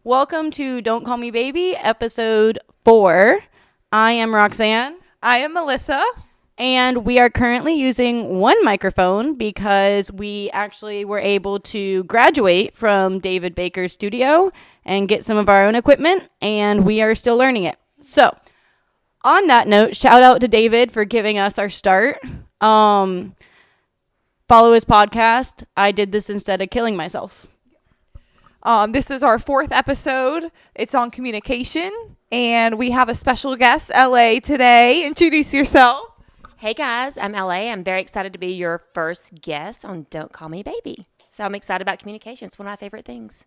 Welcome to Don't Call Me Baby, episode 4. I am Roxanne. I am Melissa. And we are currently using one microphone because we actually were able to graduate from David Baker's studio and get some of our own equipment, and we are still learning it. So, on that note, shout out to David for giving us our start. Follow his podcast. I did this instead of killing myself. This is our 4th episode. It's on communication, and we have a special guest, LA, today. Introduce yourself. Hey guys, I'm LA. I'm very excited to be your first guest on Don't Call Me Baby. So I'm excited about communication. It's one of my favorite things.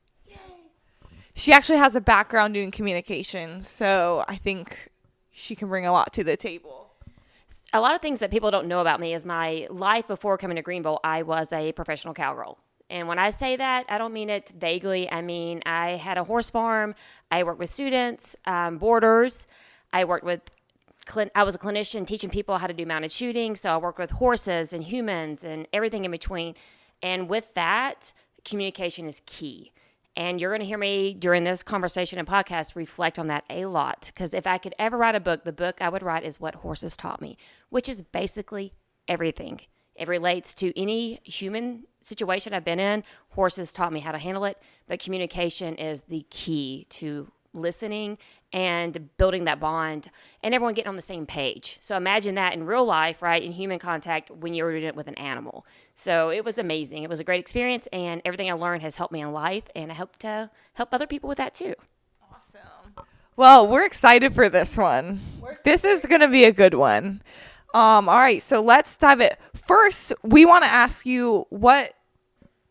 She actually has a background doing communication, so I think she can bring a lot to the table. A lot of things that people don't know about me is my life before coming to Greenville. I was a professional cowgirl. And when I say that, I don't mean it vaguely. I mean, I had a horse farm. I worked with students, boarders. I was a clinician teaching people how to do mounted shooting. So I worked with horses and humans and everything in between. And with that, communication is key. And you're going to hear me during this conversation and podcast reflect on that a lot. Because if I could ever write a book, the book I would write is What Horses Taught Me, which is basically everything. It relates to any human situation I've been in. Horses taught me how to handle it, but communication is the key to listening and building that bond and everyone getting on the same page. So imagine that in real life, right, in human contact when you're doing it with an animal. So it was amazing. It was a great experience, and everything I learned has helped me in life, and I hope to help other people with that too. Awesome. Well, we're excited for this one. This is going to be a good one. All right, so let's dive it. First, we want to ask you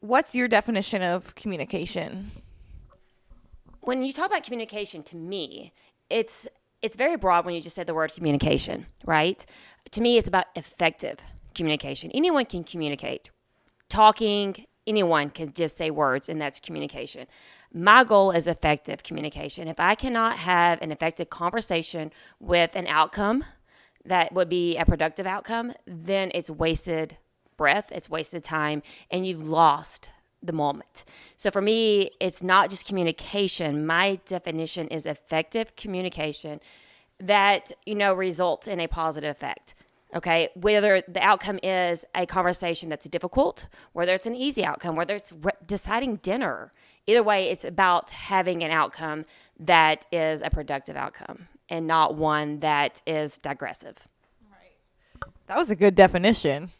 what's your definition of communication? When you talk about communication, to me, it's very broad when you just say the word communication, right? To me, it's about effective communication. Anyone can communicate. Talking, anyone can just say words, and that's communication. My goal is effective communication. If I cannot have an effective conversation with an outcome that would be a productive outcome, then it's wasted breath, it's wasted time, and you've lost the moment. So for me, it's not just communication. My definition is effective communication that, results in a positive effect. Okay, whether the outcome is a conversation that's difficult, whether it's an easy outcome, whether it's deciding dinner, either way, it's about having an outcome that is a productive outcome and not one that is digressive. Right. That was a good definition.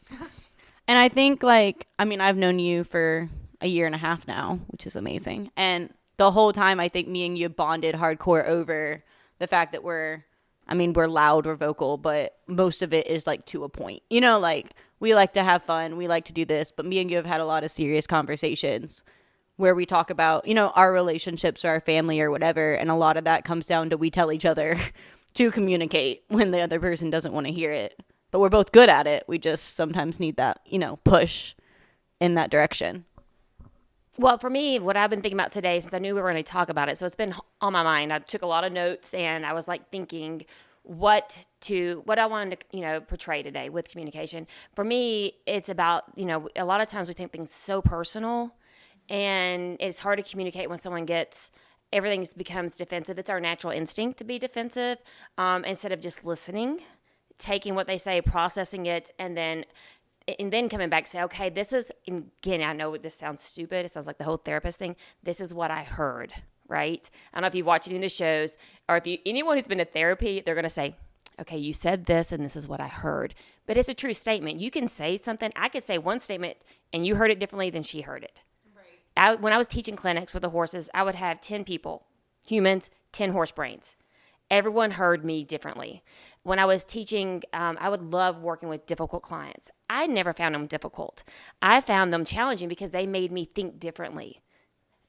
And I think, I've known you for a year and a half now, which is amazing. And the whole time, I think me and you bonded hardcore over the fact that we're loud, we're vocal, but most of it is to a point. We like to have fun, we like to do this, but me and you have had a lot of serious conversations where we talk about, our relationships or our family or whatever. And a lot of that comes down to we tell each other to communicate when the other person doesn't want to hear it. But we're both good at it. We just sometimes need that, push in that direction. Well, for me, what I've been thinking about today, since I knew we were going to talk about it, so it's been on my mind. I took a lot of notes, and I was thinking what I wanted to, portray today with communication. For me, it's about, a lot of times we think things so personal, and it's hard to communicate when someone everything becomes defensive. It's our natural instinct to be defensive instead of just listening, taking what they say, processing it, and then coming back and say, okay, this is, again, I know this sounds stupid. It sounds like the whole therapist thing. This is what I heard, right? I don't know if you've watched any of the shows, or anyone who's been to therapy, they're going to say, okay, you said this, and this is what I heard. But it's a true statement. You can say something. I could say one statement, and you heard it differently than she heard it. Right. When I was teaching clinics with the horses, I would have 10 people, humans, 10 horse brains. Everyone heard me differently. When I was teaching, I would love working with difficult clients. I never found them difficult. I found them challenging because they made me think differently,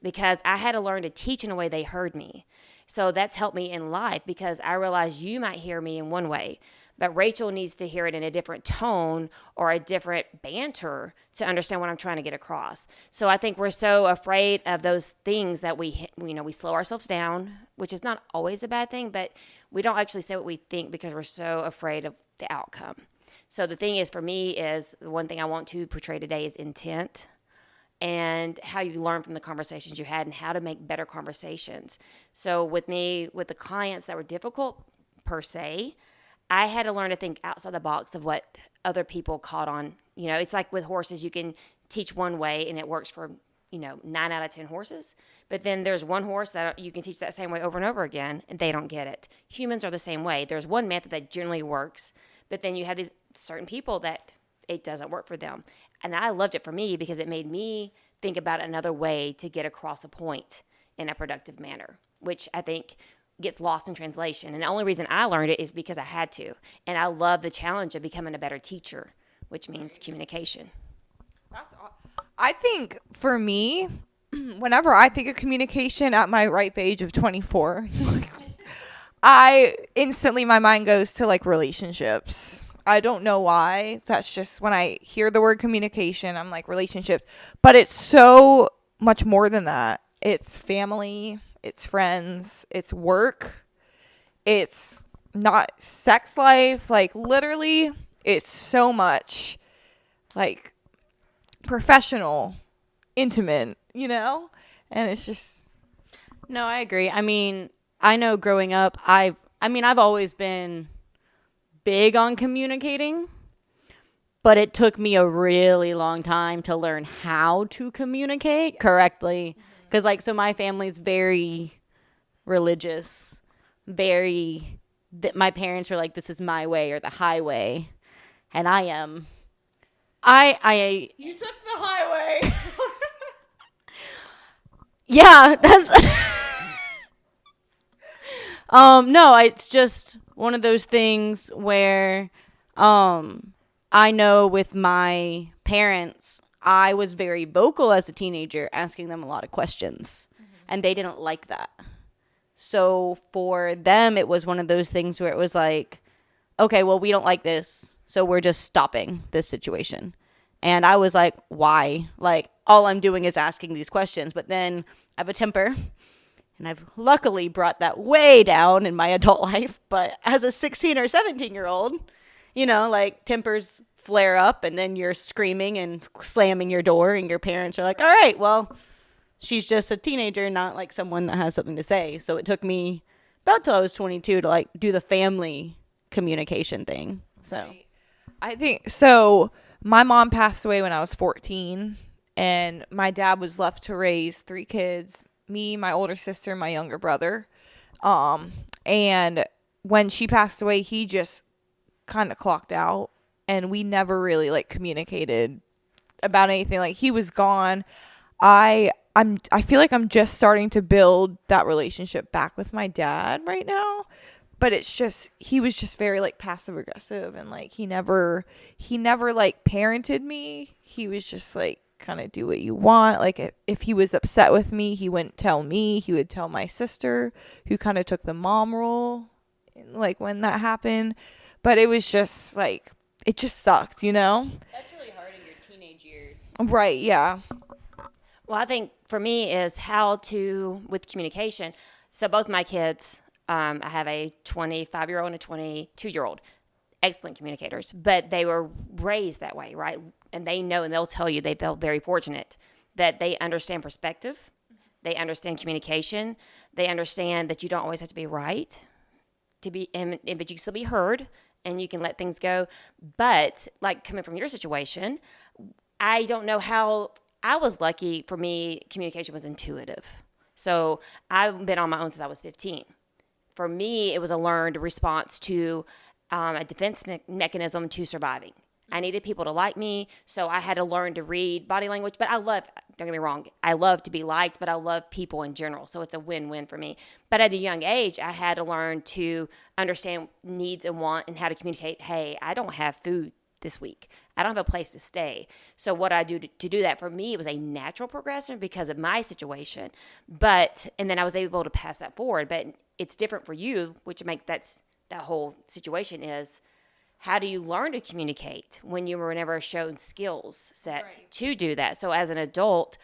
because I had to learn to teach in a way they heard me. So that's helped me in life, because I realized you might hear me in one way, but Rachel needs to hear it in a different tone or a different banter to understand what I'm trying to get across. So I think we're so afraid of those things that we slow ourselves down, which is not always a bad thing, but we don't actually say what we think because we're so afraid of the outcome. So the thing is, for me, is the one thing I want to portray today is intent. and how you learn from the conversations you had and how to make better conversations. So with me, with the clients that were difficult per se, I had to learn to think outside the box of what other people caught on. You know, it's like with horses, you can teach one way and it works for, 9 out of 10 horses. But then there's one horse that you can teach that same way over and over again and they don't get it. Humans are the same way. There's one method that generally works, but then you have these certain people that it doesn't work for them. And I loved it for me because it made me think about another way to get across a point in a productive manner, which I think gets lost in translation. And the only reason I learned it is because I had to. And I love the challenge of becoming a better teacher, which means communication. I think for me, whenever I think of communication at my ripe age of 24, I instantly, my mind goes to like relationships. I don't know why. That's just when I hear the word communication, I'm like relationships. But it's so much more than that. It's family, it's friends, it's work, it's not sex life. Like literally, it's so much like professional, intimate, And it's just. No, I agree. I mean, I know growing up, I've always been big on communicating, but it took me a really long time to learn how to communicate correctly. Because, so my family's very religious, my parents are like, this is my way or the highway. And You took the highway. Yeah, that's no, it's just one of those things where I know with my parents, I was very vocal as a teenager, asking them a lot of questions, and they didn't like that. So for them, it was one of those things where it was like, okay, well, we don't like this, so we're just stopping this situation. And I was like, why? Like, all I'm doing is asking these questions. But then I have a temper, and I've luckily brought that way down in my adult life. But as a 16 or 17-year-old, tempers flare up, and then you're screaming and slamming your door, and your parents are like, all right, well, she's just a teenager, not like someone that has something to say. So it took me about till I was 22 to do the family communication thing. So I think so. My mom passed away when I was 14, and my dad was left to raise 3 kids, me, my older sister, and my younger brother. And when she passed away, he just kind of clocked out, and we never really communicated about anything. Like, he was gone. I feel like I'm just starting to build that relationship back with my dad right now. But it's just, he was just very passive aggressive, and he never parented me. He was just kind of do what you want. If he was upset with me, he wouldn't tell me. He would tell my sister, who kind of took the mom role, when that happened. But it was just it just sucked, That's really hard in your teenage years. Right, yeah. Well, I think for me is how to, with communication. So both my kids, I have a 25-year-old and a 22-year-old, excellent communicators, but they were raised that way, right? And they know, and they'll tell you they felt very fortunate that they understand perspective, they understand communication, they understand that you don't always have to be right, but you can still be heard, and you can let things go. But coming from your situation, I don't know how. I was lucky. For me, communication was intuitive. So I've been on my own since I was 15. For me, it was a learned response to a defense mechanism to surviving. I needed people to like me, so I had to learn to read body language. But don't get me wrong, I love to be liked, but I love people in general, so it's a win-win for me. But at a young age, I had to learn to understand needs and want and how to communicate, hey, I don't have food this week. I don't have a place to stay. So what I do to do that, for me, it was a natural progression because of my situation. And then I was able to pass that forward. But it's different for you, which that whole situation is, how do you learn to communicate when you were never shown skills set to do that? So as an adult,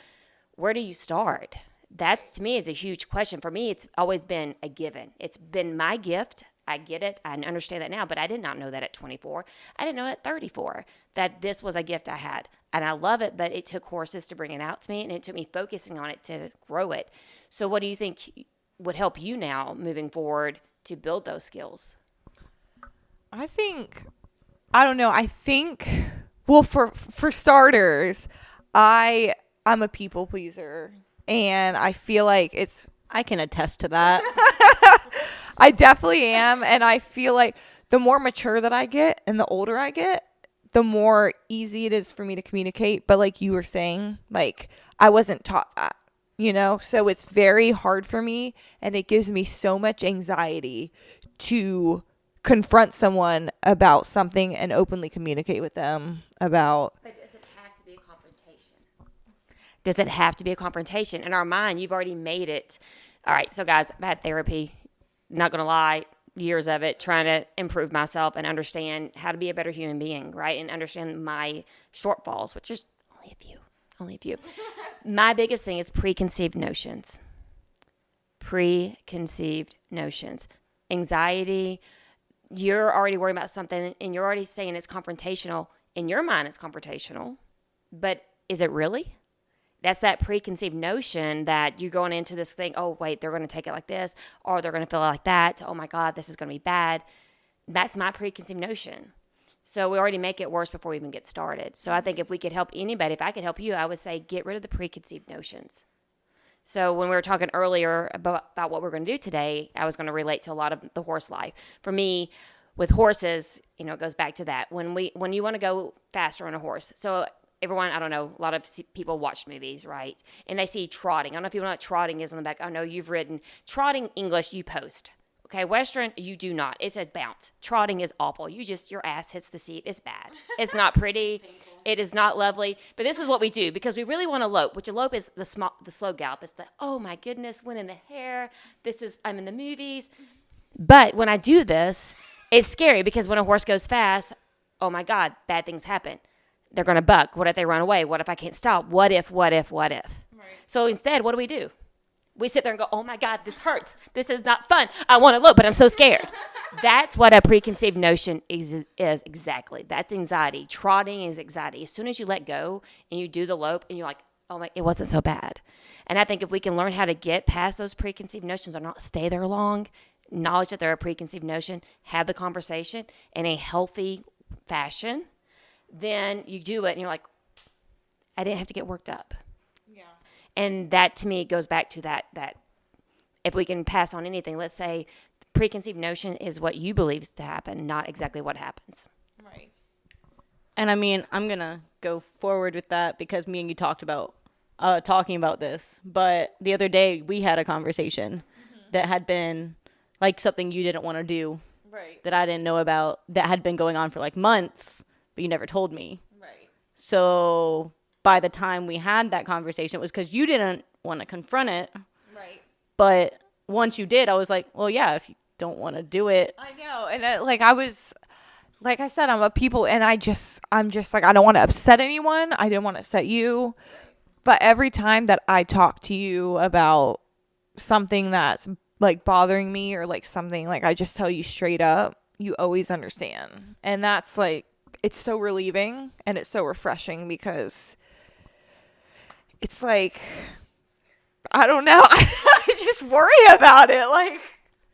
where do you start? That's, to me, is a huge question. For me, it's always been a given. It's been my gift. I get it. I understand that now, but I did not know that at 24. I didn't know at 34 that this was a gift I had. and I love it, but it took horses to bring it out to me, and it took me focusing on it to grow it. So what do you think would help you now moving forward to build those skills? I think, I don't know. I think, well, for starters, I'm a people pleaser, and I feel like I can attest to that. I definitely am. And I feel like the more mature that I get and the older I get, the more easy it is for me to communicate. But like you were saying, like I wasn't taught that, so it's very hard for me, and it gives me so much anxiety to confront someone about something and openly communicate with them about. But does it have to be a confrontation? Does it have to be a confrontation? In our mind, you've already made it. All right, so guys, I've had therapy, not going to lie, years of it, trying to improve myself and understand how to be a better human being, right? And understand my shortfalls, which is only a few. My biggest thing is preconceived notions. Anxiety. You're already worried about something, and you're already saying it's confrontational. In your mind, it's confrontational. But is it really? That's that preconceived notion that you're going into this thing, oh, wait, they're going to take it like this, or they're going to feel like that. Oh, my God, this is going to be bad. That's my preconceived notion. So we already make it worse before we even get started. So I think if we could help anybody, if I could help you, I would say get rid of the preconceived notions. So when we were talking earlier about what we're going to do today, I was going to relate to a lot of the horse life. For me, with horses, it goes back to that. When you want to go faster on a horse, so everyone, I don't know, a lot of people watch movies, right? And they see trotting. I don't know if you know what trotting is on the back. I know you've ridden. Trotting English, you post. Okay, Western, you do not. It's a bounce. Trotting is awful. Your ass hits the seat. It's bad. It's not pretty. It is not lovely. But this is what we do because we really want to lope, which a lope is the slow gallop. It's the, oh my goodness, wind in the hair. I'm in the movies. But when I do this, it's scary because when a horse goes fast, oh my God, bad things happen. They're going to buck. What if they run away? What if I can't stop? What if? Right. So instead, what do? We sit there and go, oh my God, this hurts. This is not fun. I want to lope, but I'm so scared. That's what a preconceived notion is exactly. That's anxiety. Trotting is anxiety. As soon as you let go and you do the lope and you're like, oh my, it wasn't so bad. And I think if we can learn how to get past those preconceived notions or not stay there long, acknowledge that they're a preconceived notion, have the conversation in a healthy fashion, then you do it and you're like, I didn't have to get worked up. Yeah. And that to me goes back to that if we can pass on anything, let's say the preconceived notion is what you believe is to happen, not exactly what happens. Right. And I mean, I'm going to go forward with that because me and you talked about talking about this. But the other day we had a conversation that had been like something you didn't want to do. Right. That I didn't know about that had been going on for like months, but you never told me. Right. So by the time we had that conversation, it was because you didn't want to confront it. Right. But once you did, I was like, well, yeah, if you don't want to do it. I know. And I was, like I said, I'm a people, and I'm just like, I don't want to upset anyone. I didn't want to upset you. But every time that I talk to you about something that's like bothering me or like something, like I just tell you straight up, you always understand. And that's like, it's so relieving and it's so refreshing because it's like, I don't know. I just worry about it. Like,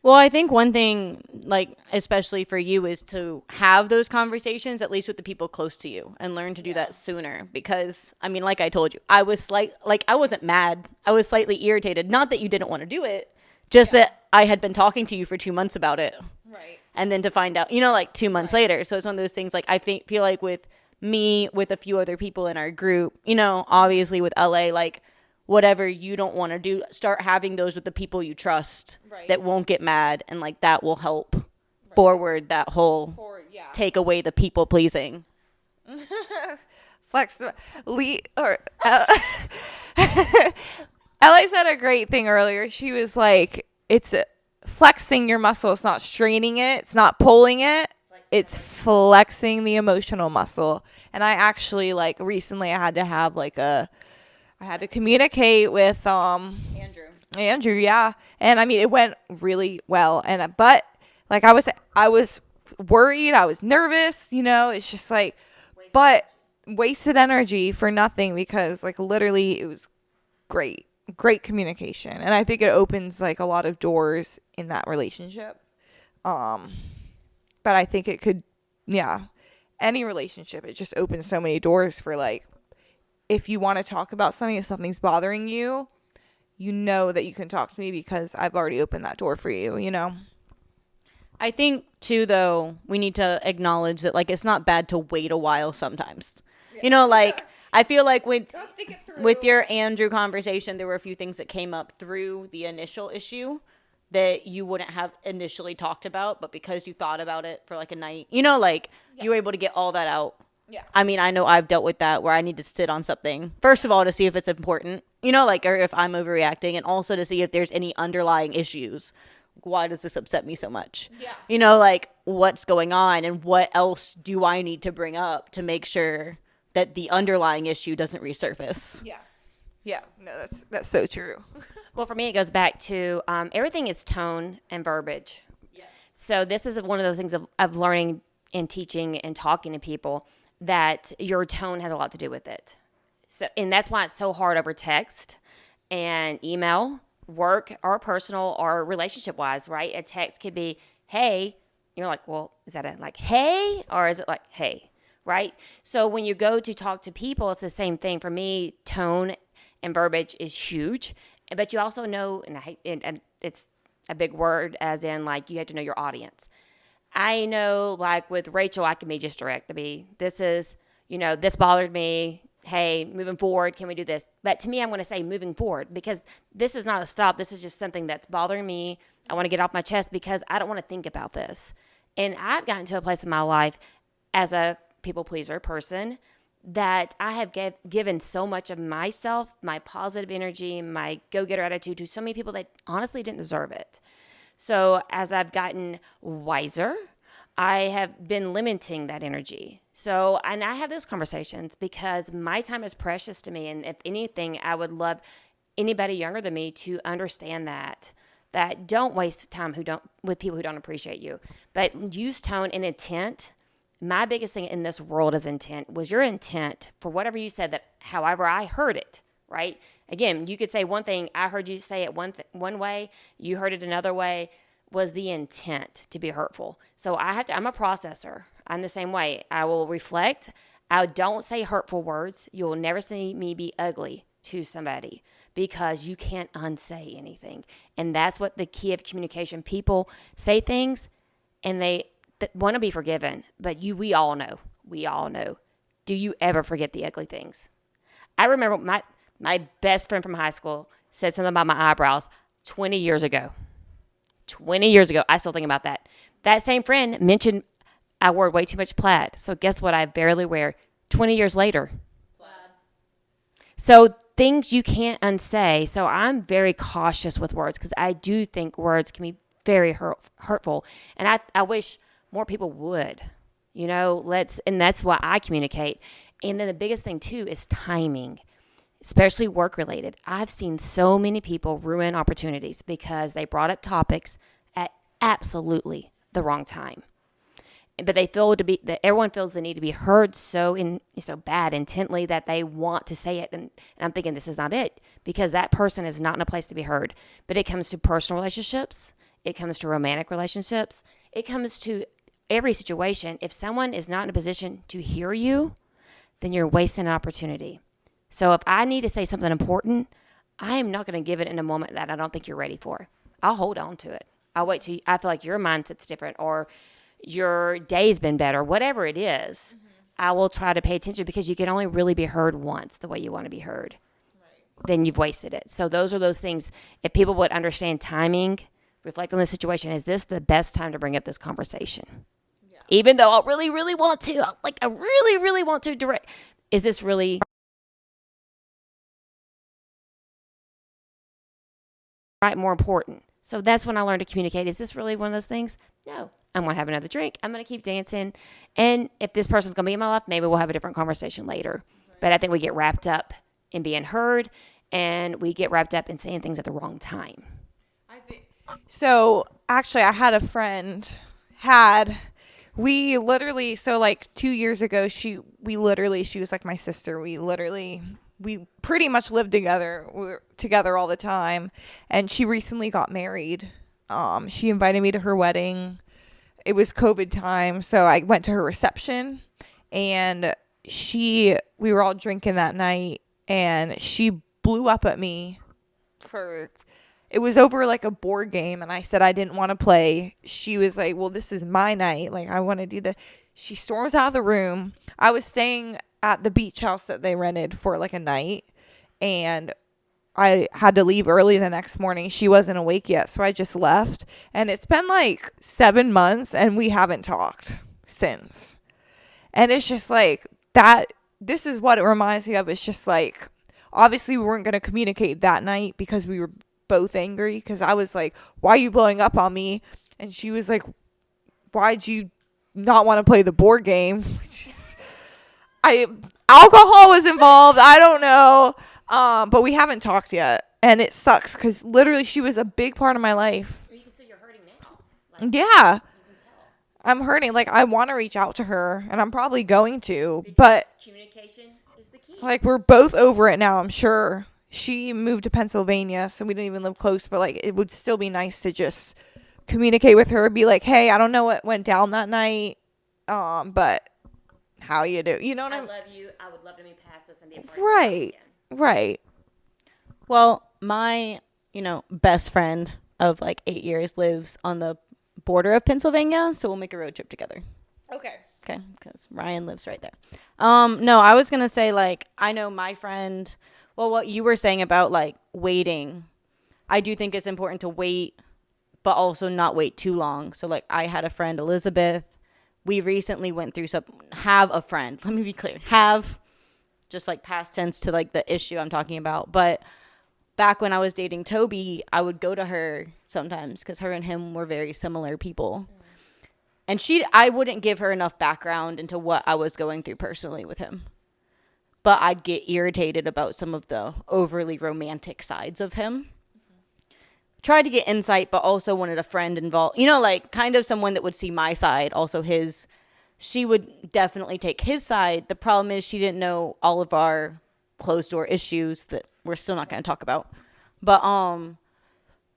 well, I think one thing, like, especially for you, is to have those conversations, at least with the people close to you, and learn to do that sooner. Because, I mean, like I told you, I wasn't mad. I was slightly irritated. Not that you didn't want to do it, just that I had been talking to you for 2 months about it. Right. And then to find out, like 2 months later. So it's one of those things, like, I feel like with me, with a few other people in our group, obviously with LA, like, whatever you don't want to do, start having those with the people you trust that won't get mad, and like that will help forward that whole take away the people pleasing. Ellie said a great thing earlier. She was like, it's flexing your muscle. It's not straining it. It's not pulling it. It's flexing the emotional muscle. And I actually, like, recently I had to communicate with Andrew, yeah. And I mean, it went really well. But like I was worried, I was nervous, it's just like, but wasted energy for nothing because like literally it was great communication, and I think it opens like a lot of doors in that relationship. But I think it could, any relationship, it just opens so many doors for like, if you want to talk about something, if something's bothering you, you know that you can talk to me because I've already opened that door for you, you know? I think too, though, we need to acknowledge that like it's not bad to wait a while sometimes. You know, like I feel like with your Andrew conversation, there were a few things that came up through the initial issue that you wouldn't have initially talked about, but because you thought about it for like a night, you know, like you were able to get all that out. Yeah. I mean, I know I've dealt with that where I need to sit on something, first of all, to see if it's important, you know, like, or if I'm overreacting, and also to see if there's any underlying issues. Why does this upset me so much? Yeah. You know, like what's going on and what else do I need to bring up to make sure that the underlying issue doesn't resurface? Yeah. Yeah. No, that's so true. Well, for me, it goes back to everything is tone and verbiage. Yes. So this is one of the things of learning and teaching and talking to people, that your tone has a lot to do with it. So, and that's why it's so hard over text and email, work or personal or relationship wise, right? A text could be, hey, you're like, well, is that like, hey, or is it like, hey, right? So when you go to talk to people, it's the same thing. For me, tone and verbiage is huge. But you also know, and it's a big word, as in like you have to know your audience. I know, like with Rachel, I can be just direct. To be, this is, you know, this bothered me. Hey, moving forward, can we do this? But to me, I'm going to say moving forward, because this is not a stop. This is just something that's bothering me. I want to get off my chest because I don't want to think about this. And I've gotten to a place in my life as a people pleaser person that I have given so much of myself, my positive energy, my go-getter attitude to so many people that honestly didn't deserve it. So as I've gotten wiser, I have been limiting that energy. So, and I have those conversations because my time is precious to me. And if anything, I would love anybody younger than me to understand that don't waste time with people who don't appreciate you, but use tone and intent. My biggest thing in this world is intent. Was your intent for whatever you said, that however I heard it, right? Again, you could say one thing, I heard you say it one way, you heard it another way. Was the intent to be hurtful? So I'm a processor. I'm the same way. I will reflect. I don't say hurtful words. You will never see me be ugly to somebody because you can't unsay anything. And that's what the key of communication. People say things and they want to be forgiven, but we all know. Do you ever forget the ugly things? I remember my best friend from high school said something about my eyebrows 20 years ago. 20 years ago. I still think about that. That same friend mentioned I wore way too much plaid. So guess what? I barely wear 20 years later. Plaid. So things you can't unsay. So I'm very cautious with words because I do think words can be very hurtful. And I wish more people would, you know, and that's why I communicate. And then the biggest thing too is timing, especially work related. I've seen so many people ruin opportunities because they brought up topics at absolutely the wrong time. But they feel that everyone feels the need to be heard so bad intently that they want to say it. And I'm thinking this is not it, because that person is not in a place to be heard. But it comes to personal relationships. It comes to romantic relationships. It comes to every situation. If someone is not in a position to hear you, then you're wasting an opportunity. So if I need to say something important, I am not going to give it in a moment that I don't think you're ready for. I'll hold on to it. I'll wait till I feel like your mindset's different or your day's been better, whatever it is. Mm-hmm. I will try to pay attention because you can only really be heard once the way you want to be heard. Right. Then you've wasted it. So those are those things. If people would understand timing, reflect on the situation, is this the best time to bring up this conversation? Yeah. Even though I really, really want to, I really, really want to direct, is this really right, more important? So that's when I learned to communicate. Is this really one of those things? No. I'm going to have another drink. I'm going to keep dancing. And if this person's going to be in my life, maybe we'll have a different conversation later. Right. But I think we get wrapped up in being heard, and we get wrapped up in saying things at the wrong time. So actually, I had a friend We literally, so like 2 years ago, she was like my sister. We pretty much lived together. We were together all the time. And she recently got married. She invited me to her wedding. It was COVID time, so I went to her reception, and we were all drinking that night, and she blew up at me it was over like a board game, and I said I didn't want to play. She was like, well, this is my night. Like, I want to do she storms out of the room. I was staying at the beach house that they rented for like a night, and I had to leave early the next morning. She wasn't awake yet, so I just left. And it's been like 7 months, and we haven't talked since. And it's just like that. This is what it reminds me of. It's just like, obviously we weren't going to communicate that night because we were both angry, because I was like, why are you blowing up on me? And she was like, why'd you not want to play the board game? Alcohol was involved. I don't know. But we haven't talked yet, and it sucks because literally she was a big part of my life. You can see you're hurting now. Like, yeah, you can tell. I'm hurting. Like, I want to reach out to her, and I'm probably going to, but Communication is the key. like, we're both over it now, I'm sure. She moved to Pennsylvania, so we didn't even live close, but like, it would still be nice to just communicate with her, be like, hey, I don't know what went down that night, but how you do? You know what I I'm? love you. I would love to move past this and be a part of Right. it Right. Well, my, best friend of like 8 years lives on the border of Pennsylvania, so we'll make a road trip together. Okay. Okay, because Ryan lives right there. No, I was gonna say, like, I know my friend. Well, what you were saying about like waiting, I do think it's important to wait, but also not wait too long. So like, I had a friend, Elizabeth. We recently went through have a friend. Let me be clear. Have, just like past tense to like the issue I'm talking about. But back when I was dating Toby, I would go to her sometimes because her and him were very similar people. And I wouldn't give her enough background into what I was going through personally with him. But I'd get irritated about some of the overly romantic sides of him. Tried to get insight, but also wanted a friend involved. Like kind of someone that would see my side, also his. She would definitely take his side. The problem is she didn't know all of our closed door issues that we're still not going to talk about. But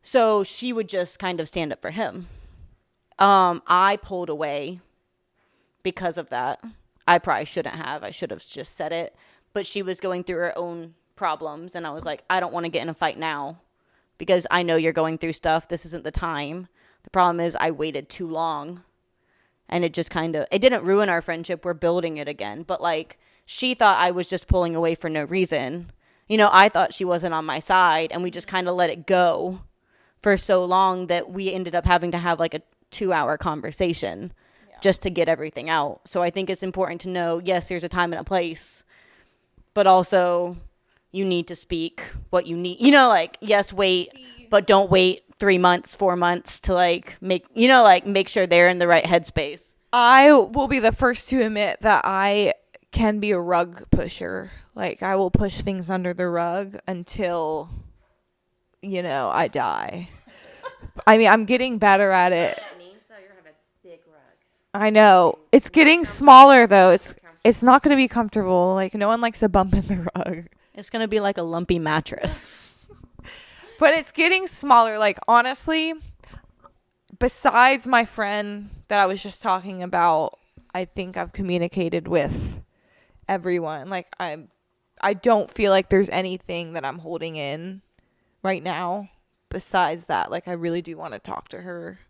so she would just kind of stand up for him. I pulled away because of that. I probably shouldn't have. I should have just said it. But she was going through her own problems, and I was like, I don't want to get in a fight now because I know you're going through stuff. This isn't the time. The problem is I waited too long, and it just it didn't ruin our friendship. We're building it again. But like, she thought I was just pulling away for no reason. I thought she wasn't on my side, and we just kind of let it go for so long that we ended up having to have like a 2-hour conversation just to get everything out. So I think it's important to know, yes, there's a time and a place, but also you need to speak what you need. Like, yes, wait, but don't wait 3 months, 4 months to like make sure they're in the right headspace. I will be the first to admit that I can be a rug pusher. Like, I will push things under the rug until, I die. I mean, I'm getting better at it. That means though you're gonna have a big rug. I know. It's getting smaller though. It's not going to be comfortable. Like, no one likes a bump in the rug. It's going to be like a lumpy mattress. But it's getting smaller. Like, honestly, besides my friend that I was just talking about, I think I've communicated with everyone. Like, I don't feel like there's anything that I'm holding in right now besides that. Like, I really do want to talk to her.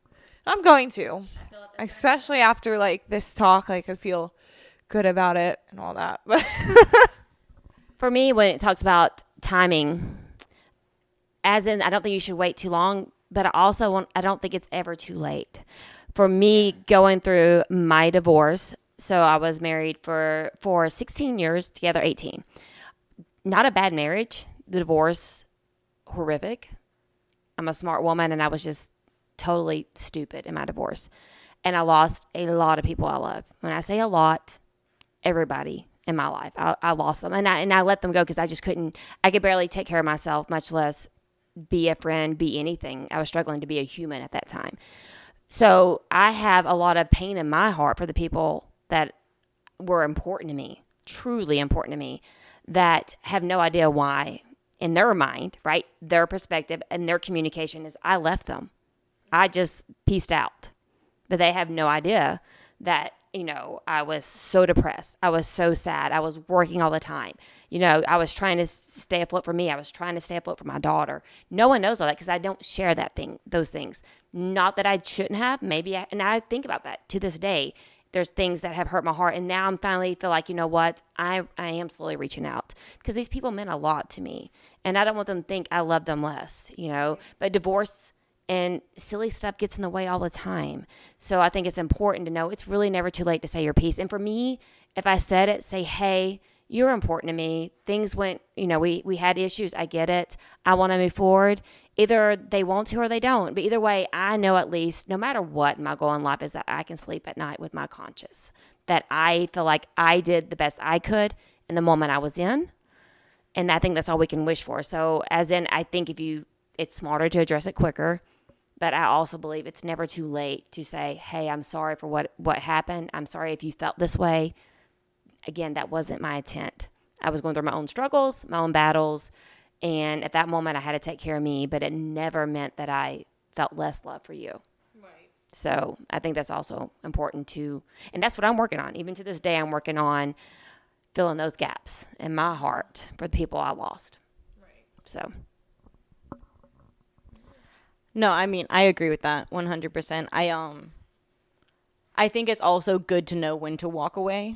I'm going to. Especially after, like, this talk. Like, I feel good about it and all that. But For me, when it talks about timing, as in, I don't think you should wait too long, but I don't think it's ever too late. For me, going through my divorce, so I was married for 16 years, together 18. Not a bad marriage. The divorce, horrific. I'm a smart woman, and I was just totally stupid in my divorce. And I lost a lot of people I love. When I say a lot, everybody in my life. I lost them. And I let them go because I just couldn't. I could barely take care of myself, much less be a friend, be anything. I was struggling to be a human at that time. So I have a lot of pain in my heart for the people that were important to me, truly important to me, that have no idea why, in their mind, right? Their perspective and their communication is I left them. I just pieced out. But they have no idea that, I was so depressed. I was so sad. I was working all the time. I was trying to stay afloat for me. I was trying to stay afloat for my daughter. No one knows all that because I don't share those things. Not that I shouldn't have. And I think about that to this day. There's things that have hurt my heart. And now I'm finally feel like, you know what? I am slowly reaching out because these people meant a lot to me. And I don't want them to think I love them less, But divorce and silly stuff gets in the way all the time. So I think it's important to know it's really never too late to say your piece. And for me, if I said it, say, hey, you're important to me. Things went, we had issues. I get it. I want to move forward. Either they want to or they don't. But either way, I know at least no matter what my goal in life is that I can sleep at night with my conscience. That I feel like I did the best I could in the moment I was in. And I think that's all we can wish for. So I think it's smarter to address it quicker. But I also believe it's never too late to say, hey, I'm sorry for what happened. I'm sorry if you felt this way. Again, that wasn't my intent. I was going through my own struggles, my own battles. And at that moment, I had to take care of me. But it never meant that I felt less love for you. Right. So I think that's also important too. And that's what I'm working on. Even to this day, I'm working on filling those gaps in my heart for the people I lost. Right. So. No, I mean, I agree with that 100%. I think it's also good to know when to walk away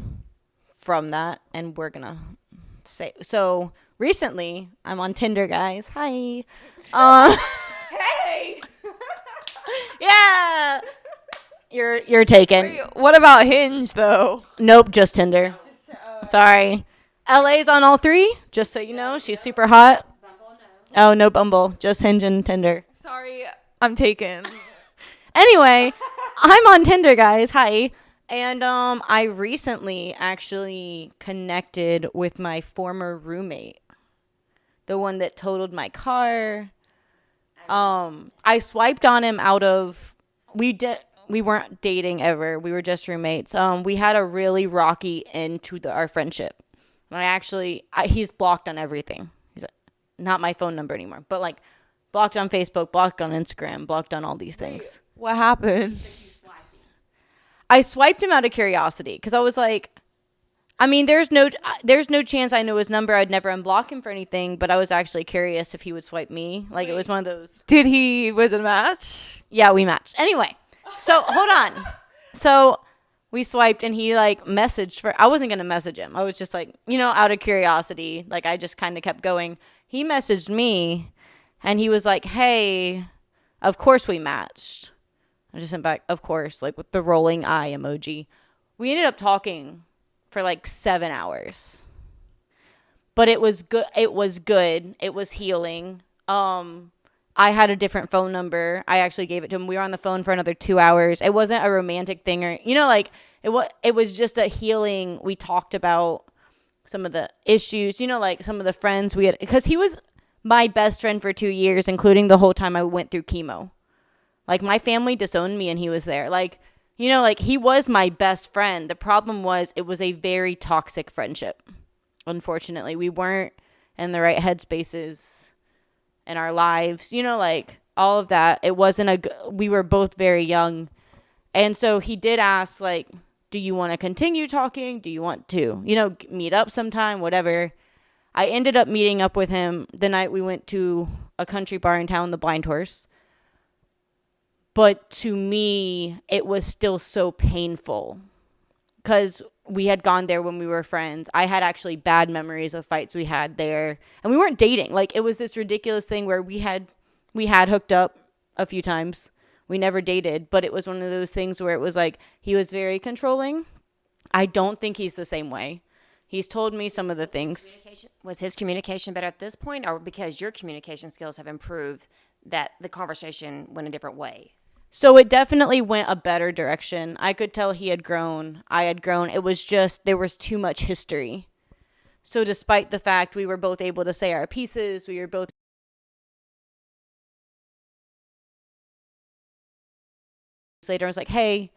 from that, and we're gonna say so. Recently, I'm on Tinder, guys. Hi. Hey. Yeah. You're taken. Wait, what about Hinge though? Nope, just Tinder. Sorry. LA's on all three. Just so you know, she's super hot. Oh, no Bumble, just Hinge and Tinder. Sorry, I'm taken. Anyway, I'm on Tinder, guys. Hi. And I recently actually connected with my former roommate, the one that totaled my car. I swiped on him we weren't dating ever. We were just roommates. We had a really rocky end to our friendship. And he's blocked on everything. He's not my phone number anymore, but like blocked on Facebook, blocked on Instagram, blocked on all these things. What happened? I swiped him out of curiosity because I was like, I mean, there's no chance I know his number. I'd never unblock him for anything, but I was actually curious if he would swipe me. Like, it was one of those. Was it a match? Yeah, we matched. Anyway, so hold on. So we swiped and he messaged I wasn't going to message him. I was just out of curiosity. Like, I just kind of kept going. He messaged me and he was like, hey, of course we matched. I just sent back, of course, with the rolling eye emoji. We ended up talking for 7 hours. But it was good. It was good. It was healing. I had a different phone number. I actually gave it to him. We were on the phone for another 2 hours. It wasn't a romantic thing or, it was just a healing. We talked about some of the issues, some of the friends we had, because he was my best friend for 2 years, including the whole time I went through chemo. My family disowned me and he was there. He was my best friend. The problem was it was a very toxic friendship. Unfortunately, we weren't in the right headspaces in our lives. All of that. It wasn't we were both very young. And so he did ask, do you want to continue talking? Do you want to, meet up sometime? Whatever. I ended up meeting up with him the night we went to a country bar in town, the Blind Horse. But to me, it was still so painful because we had gone there when we were friends. I had actually bad memories of fights we had there. And we weren't dating. It was this ridiculous thing where we had hooked up a few times. We never dated. But it was one of those things where it was he was very controlling. I don't think he's the same way. He's told me some of the things. Was his communication better at this point, or because your communication skills have improved that the conversation went a different way? So it definitely went a better direction. I could tell he had grown. I had grown. It was just there was too much history. So despite the fact we were both able to say our pieces, we were both later, I was like, hey,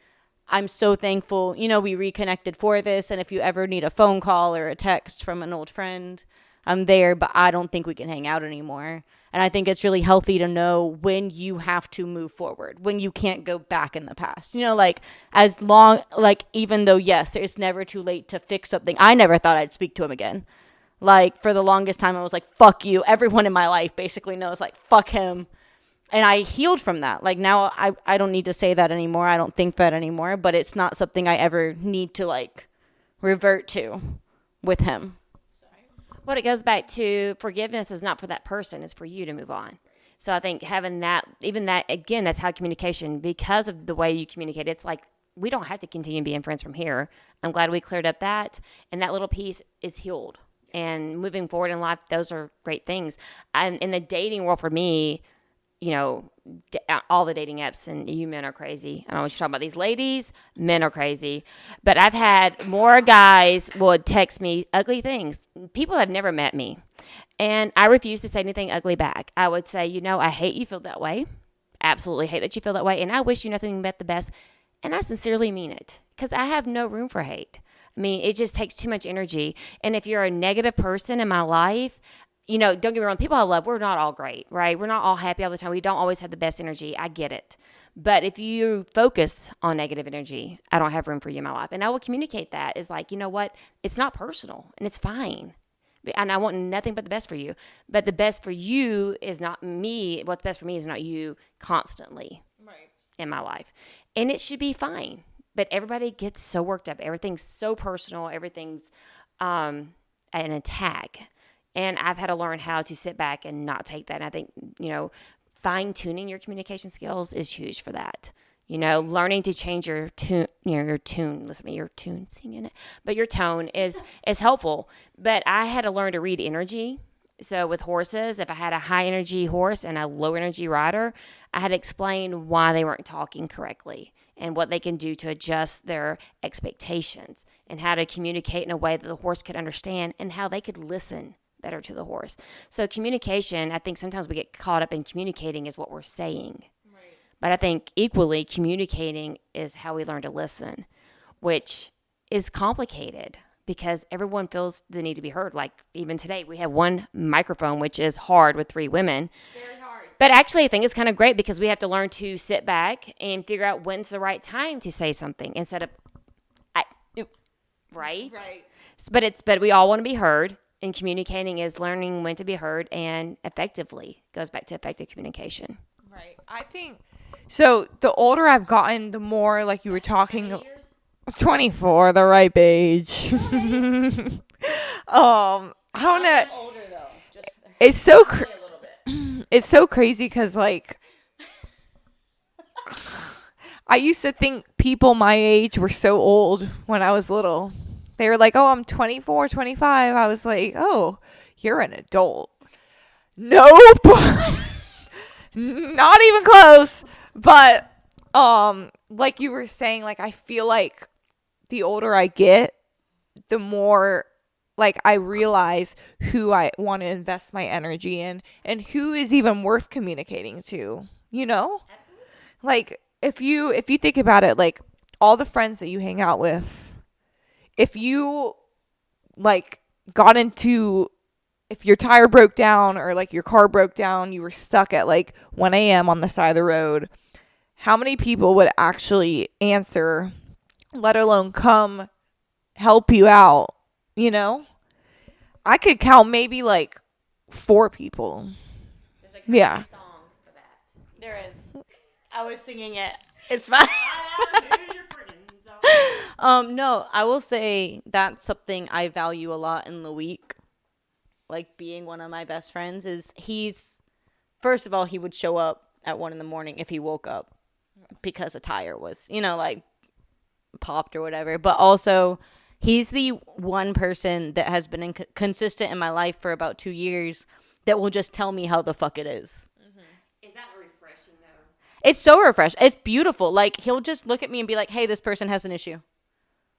I'm so thankful, we reconnected for this. And if you ever need a phone call or a text from an old friend, I'm there, but I don't think we can hang out anymore. And I think it's really healthy to know when you have to move forward, when you can't go back in the past. As long, even though, yes, it's never too late to fix something. I never thought I'd speak to him again. For the longest time, I was like, fuck you. Everyone in my life basically knows, fuck him. And I healed from that. Now I don't need to say that anymore. I don't think that anymore. But it's not something I ever need to, revert to with him. Well, it goes back to forgiveness is not for that person. It's for you to move on. So I think having that, even that, again, that's how communication, because of the way you communicate, it's we don't have to continue being friends from here. I'm glad we cleared up that. And that little piece is healed. And moving forward in life, those are great things. And in the dating world for me, all the dating apps, and you men are crazy. I don't know what you're talking about. These ladies, men are crazy. But I've had more guys would text me ugly things. People have never met me. And I refuse to say anything ugly back. I would say, I hate you feel that way. Absolutely hate that you feel that way. And I wish you nothing but the best. And I sincerely mean it, because I have no room for hate. I mean, it just takes too much energy. And if you're a negative person in my life, don't get me wrong, people I love, we're not all great, right? We're not all happy all the time. We don't always have the best energy. I get it. But if you focus on negative energy, I don't have room for you in my life. And I will communicate that is you know what? It's not personal and it's fine. And I want nothing but the best for you. But the best for you is not me. What's best for me is not you constantly in my life. And it should be fine. But everybody gets so worked up. Everything's so personal. Everything's an attack. And I've had to learn how to sit back and not take that. And I think, fine-tuning your communication skills is huge for that. Learning to change your tune, your tune, listen to me, your tune, singing it, but your tone is helpful. But I had to learn to read energy. So with horses, if I had a high-energy horse and a low-energy rider, I had to explain why they weren't talking correctly and what they can do to adjust their expectations and how to communicate in a way that the horse could understand and how they could listen better to the horse. So communication, I think sometimes we get caught up in communicating is what we're saying. Right. But I think equally communicating is how we learn to listen, which is complicated because everyone feels the need to be heard. Even today, we have one microphone, which is hard with 3 women. Very hard. But actually, I think it's kind of great because we have to learn to sit back and figure out when's the right time to say something instead of, right? Right. But we all want to be heard. And communicating is learning when to be heard and effectively. Goes back to effective communication. Right. I think, so the older I've gotten, the more you were talking, 24, the ripe age. I don't know. Older though. It's so, it's so crazy because I used to think people my age were so old when I was little. They were like, oh, I'm 24, 25. I was like, oh, you're an adult. Nope. Not even close. But like you were saying, I feel like the older I get, the more I realize who I want to invest my energy in and who is even worth communicating to, Absolutely. If you think about it, all the friends that you hang out with, if you got into, if your tire broke down or your car broke down, you were stuck at 1 a.m. on the side of the road, how many people would actually answer, let alone come help you out? I could count maybe 4 people. There's yeah. Song for that. There is. I was singing it. It's fine. No, I will say that's something I value a lot in Loic. Being one of my best friends is first of all, he would show up at 1 a.m. if he woke up because a tire was, popped or whatever. But also, he's the one person that has been consistent in my life for about 2 years that will just tell me how the fuck it is. Is that refreshing though? It's so refreshing. It's beautiful. He'll just look at me and be like, hey, this person has an issue.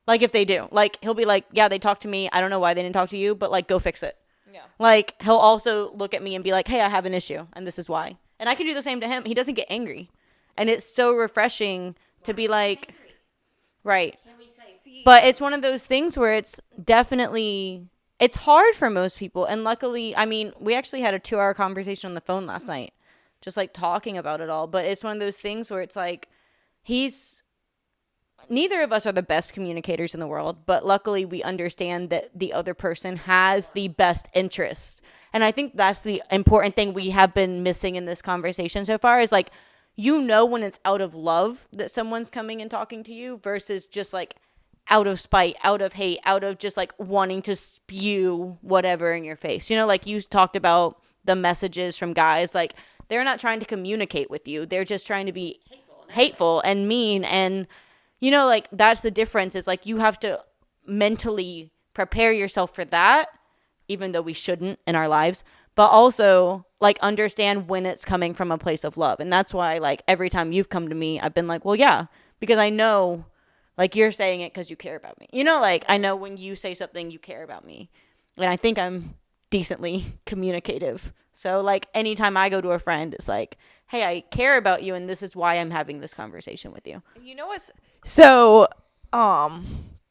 If they do. He'll be like, yeah, they talked to me. I don't know why they didn't talk to you, but, go fix it. Yeah. He'll also look at me and be like, hey, I have an issue, and this is why. And I can do the same to him. He doesn't get angry. And it's so refreshing to be like, right. But it's one of those things where it's definitely, it's hard for most people. And luckily, I mean, we actually had a 2-hour conversation on the phone last night, just like talking about it all. But it's one of those things where it's like, neither of us are the best communicators in the world, but luckily we understand that the other person has the best interest. And I think that's the important thing we have been missing in this conversation so far is like, when it's out of love that someone's coming and talking to you versus just like out of spite, out of hate, out of just like wanting to spew whatever in your face. Like you talked about the messages from guys, like they're not trying to communicate with you. They're just trying to be hateful and mean. And, like that's the difference is like you have to mentally prepare yourself for that, even though we shouldn't in our lives, but also like understand when it's coming from a place of love. And that's why like every time you've come to me, I've been like, well, yeah, because I know like you're saying it because you care about me. Like I know when you say something, you care about me. And I think I'm decently communicative. So like anytime I go to a friend, it's like, hey, I care about you and this is why I'm having this conversation with you. You know what's so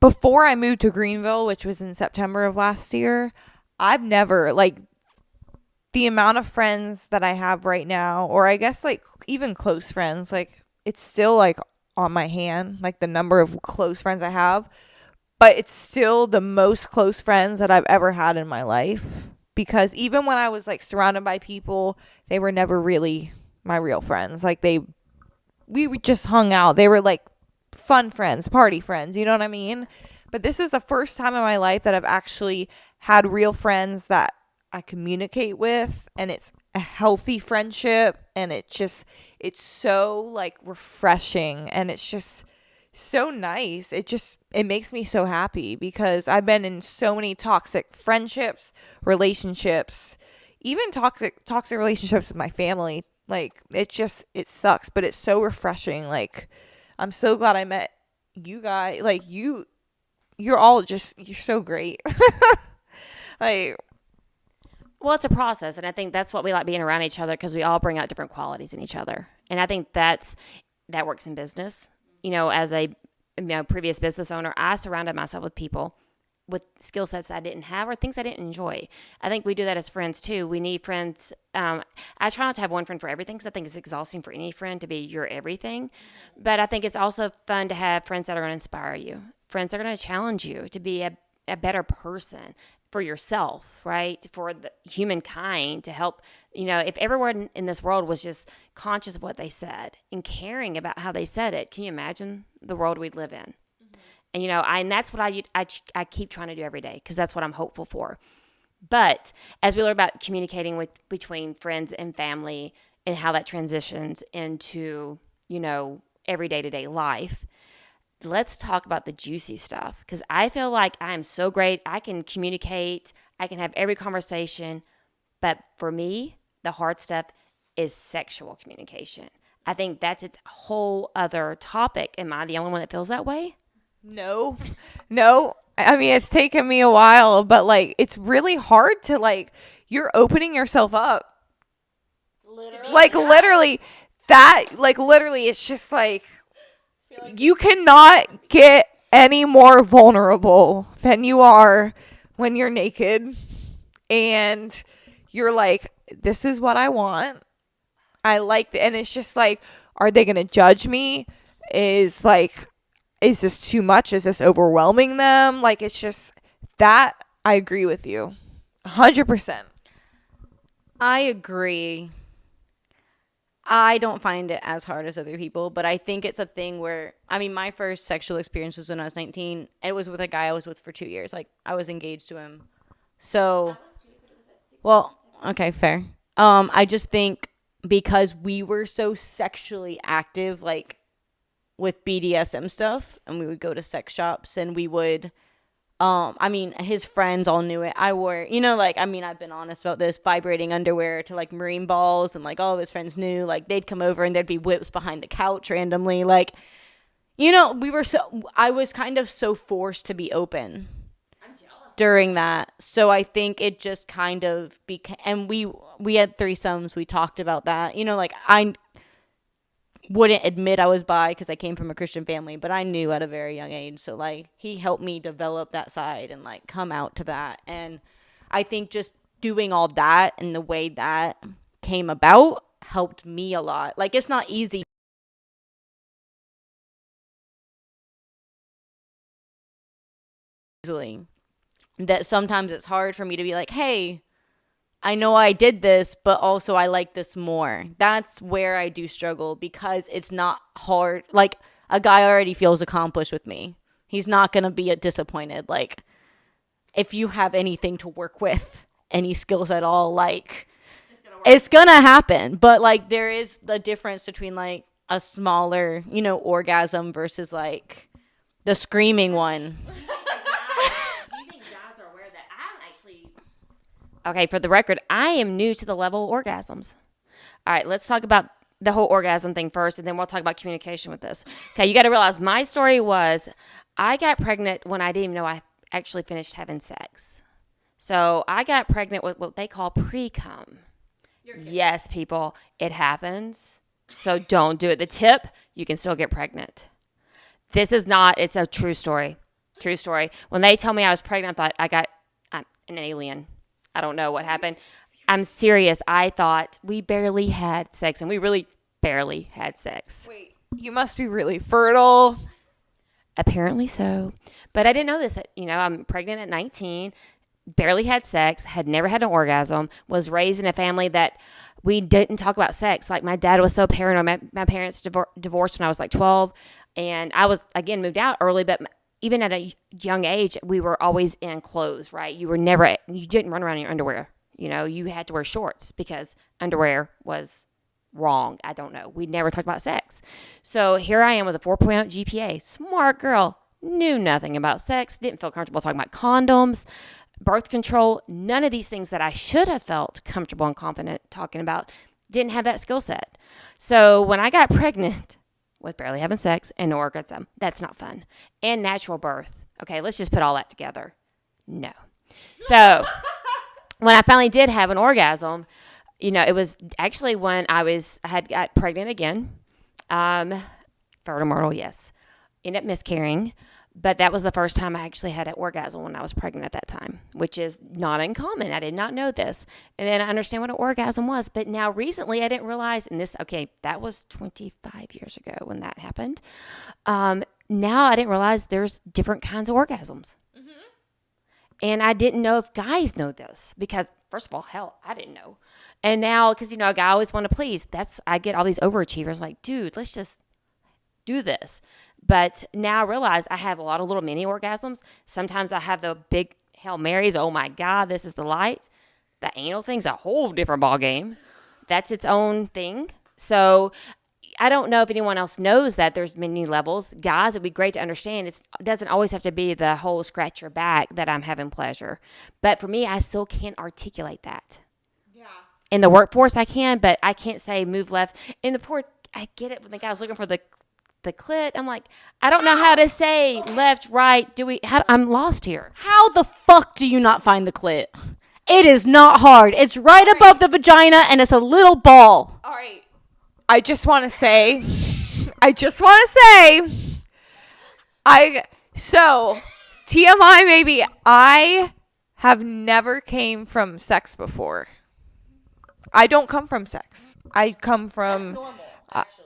before I moved to Greenville, which was in September of last year, I've never like the amount of friends that I have right now, or I guess like even close friends, like it's still like on my hand, like the number of close friends I have, but it's still the most close friends that I've ever had in my life, because even when I was like surrounded by people, they were never really my real friends. Like we just hung out. They were like fun friends, party friends, you know what I mean? But this is the first time in my life that I've actually had real friends that I communicate with, and it's a healthy friendship, and it's so like refreshing, and it's just so nice. It makes me so happy because I've been in so many toxic friendships, relationships, even toxic relationships with my family. Like it sucks, but it's so refreshing. Like I'm so glad I met you guys. Like you're so great. Like, well, it's a process, and I think that's what we like being around each other because we all bring out different qualities in each other, and I think that works in business. As a previous business owner, I surrounded myself with people with skill sets I didn't have or things I didn't enjoy. I think we do that as friends too. We need friends. I try not to have one friend for everything because I think it's exhausting for any friend to be your everything. But I think it's also fun to have friends that are going to inspire you, friends that are going to challenge you to be a better person for yourself, right? For the humankind, to help, if everyone in this world was just conscious of what they said and caring about how they said it, can you imagine the world we'd live in? And, and that's what I keep trying to do every day because that's what I'm hopeful for. But as we learn about communicating between friends and family and how that transitions into, every day-to-day life, let's talk about the juicy stuff because I feel like I'm so great. I can communicate. I can have every conversation. But for me, the hard stuff is sexual communication. I think that's its whole other topic. Am I the only one that feels that way? No. I mean, it's taken me a while, but like, it's really hard to like, you're opening yourself up. Literally, it's just like, you cannot get any more vulnerable than you are when you're naked and you're like, this is what I want. I like, and it's just like, are they going to judge me? Is this too much? Is this overwhelming them? Like, it's just that I agree with you 100%. I agree. I don't find it as hard as other people, but I think it's a thing where, I mean, my first sexual experience was when I was 19. And it was with a guy I was with for 2 years. Like, I was engaged to him. So, well, okay, fair. I just think because we were so sexually active, like, with BDSM stuff, and we would go to sex shops, and we would, I mean, his friends all knew it. I wore, I've been honest about this, vibrating underwear to, like, marine balls, and, like, all of his friends knew. Like, they'd come over, and there'd be whips behind the couch randomly. Like, I was kind of so forced to be open during that. So I think it just kind of became, and we had threesomes. We talked about that. wouldn't admit I was bi because I came from a Christian family, but I knew at a very young age. So like he helped me develop that side and like come out to that. And I think just doing all that and the way that came about helped me a lot. Like it's not easy. Easily. That sometimes it's hard for me to be like, hey, I know I did this, but also I like this more. That's where I do struggle because it's not hard. Like a guy already feels accomplished with me. He's not going to be disappointed. Like if you have anything to work with, any skills at all, like it's going to happen. But like there is the difference between like a smaller, you know, orgasm versus like the screaming one. Okay, for the record, I am new to the level of orgasms. All right, let's talk about the whole orgasm thing first, and then we'll talk about communication with this. Okay, you got to realize my story was I got pregnant when I didn't even know I actually finished having sex. So I got pregnant with what they call pre-cum. Yes, people, it happens. So don't do it. The tip, you can still get pregnant. This is not, it's a true story. True story. When they told me I was pregnant, I thought I'm an alien. I don't know what happened. I'm serious. I thought we barely had sex, and we really barely had sex. Wait, you must be really fertile. Apparently so. But I didn't know this. You know, I'm pregnant at 19, barely had sex, had never had an orgasm, was raised in a family that we didn't talk about sex. Like my dad was so paranoid. My parents divorced when I was like 12, and I was, again, moved out early, but even at a young age, we were always in clothes, right? You didn't run around in your underwear. You know, you had to wear shorts because underwear was wrong. I don't know. We never talked about sex. So here I am with a 4.0 GPA. Smart girl. Knew nothing about sex. Didn't feel comfortable talking about condoms, birth control. None of these things that I should have felt comfortable and confident talking about. Didn't have that skill set. So when I got pregnant with barely having sex and no orgasm, that's not fun. And natural birth. Okay, let's just put all that together. No. So when I finally did have an orgasm, you know, it was actually when I had got pregnant again. Fertile Myrtle, yes. Ended up miscarrying. But that was the first time I actually had an orgasm when I was pregnant at that time, which is not uncommon. I did not know this. And then I understand what an orgasm was. But now recently I didn't realize, that was 25 years ago when that happened. Now I didn't realize there's different kinds of orgasms. Mm-hmm. And I didn't know if guys know this because, first of all, hell, I didn't know. And now, because, you know, a guy always want to please. I get all these overachievers like, dude, let's just do this. But now I realize I have a lot of little mini orgasms. Sometimes I have the big Hail Marys. Oh my God, this is the light. The anal thing's a whole different ball game. That's its own thing. So I don't know if anyone else knows that there's many levels. Guys, it'd be great to understand. It doesn't always have to be the whole scratch your back that I'm having pleasure. But for me, I still can't articulate that. Yeah. In the workforce, I can, but I can't say move left. In the port, I get it when the guy's looking for the clit. I'm like, I don't know how to say left, right. I'm lost here. How the fuck do you not find the clit? It is not hard. It's right above the vagina and it's a little ball. All right. I just want to say, so TMI maybe, I have never came from sex before. I don't come from sex. I come from. That's normal, actually.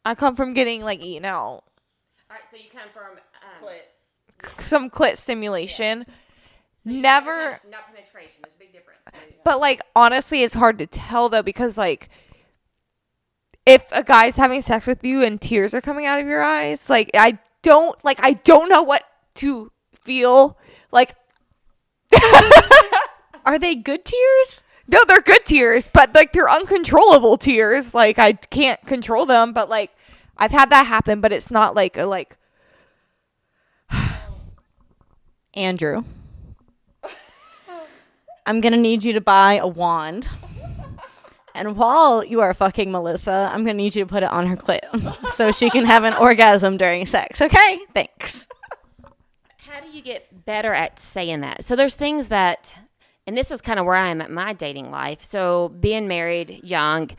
I come from getting like eaten out. All right, so you come from some clit stimulation. Yeah. So never. Not penetration. There's a big difference. But like honestly, it's hard to tell though because like if a guy's having sex with you and tears are coming out of your eyes, like I don't know what to feel. Like, are they good tears? No, they're good tears, but like they're uncontrollable tears. Like I can't control them, but like I've had that happen, but it's not like a like. Andrew, I'm gonna need you to buy a wand, and while you are fucking Melissa, I'm gonna need you to put it on her clit so she can have an orgasm during sex. Okay, thanks. How do you get better at saying that? So there's things that. And this is kind of where I am at my dating life. So being married young,